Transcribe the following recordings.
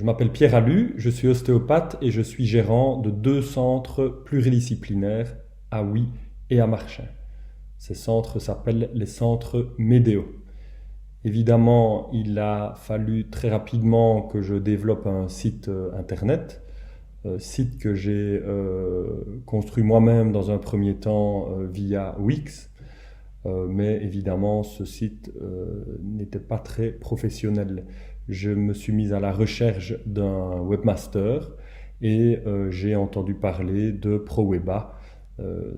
Je m'appelle Pierre Allu, je suis ostéopathe et je suis gérant de 2 centres pluridisciplinaires à Huy et à Marchais. Ces centres s'appellent les centres Médéo. Évidemment, il a fallu très rapidement que je développe un site internet, site que j'ai construit moi-même dans un premier temps via Wix. Mais évidemment, ce site n'était pas très professionnel. Je me suis mis à la recherche d'un webmaster et j'ai entendu parler de ProWeba.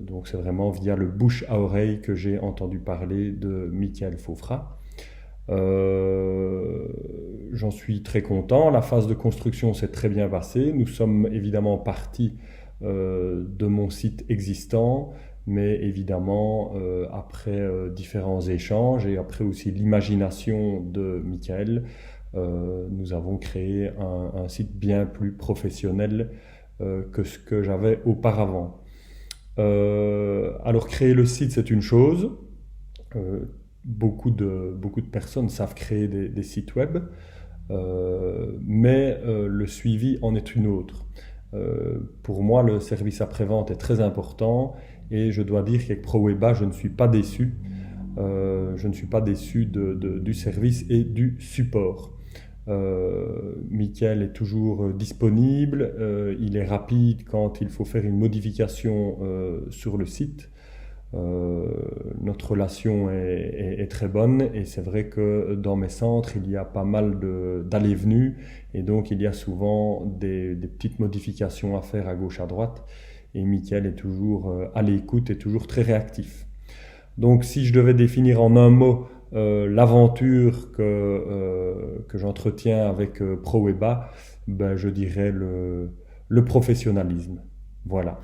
Donc c'est vraiment via le bouche à oreille que j'ai entendu parler de Michael Faufra. J'en suis très content. La phase de construction s'est très bien passée. Nous sommes évidemment partis de mon site existant, mais évidemment après différents échanges et après aussi l'imagination de Michael, nous avons créé un site bien plus professionnel que ce que j'avais auparavant. Alors créer le site, c'est une chose. Beaucoup de personnes savent créer des sites web, mais le suivi en est une autre. Pour moi, le service après-vente est très important et je dois dire qu'avec ProWeba, je ne suis pas déçu. Je ne suis pas déçu du service et du support. Michael est toujours disponible, il est rapide quand il faut faire une modification sur le site. Notre relation est très bonne et c'est vrai que dans mes centres il y a pas mal d'allées-venues et donc il y a souvent des petites modifications à faire à gauche à droite et Michael est toujours à l'écoute et toujours très réactif. Donc si je devais définir en un mot l'aventure que j'entretiens avec ProWeba, ben, je dirais le professionnalisme. Voilà.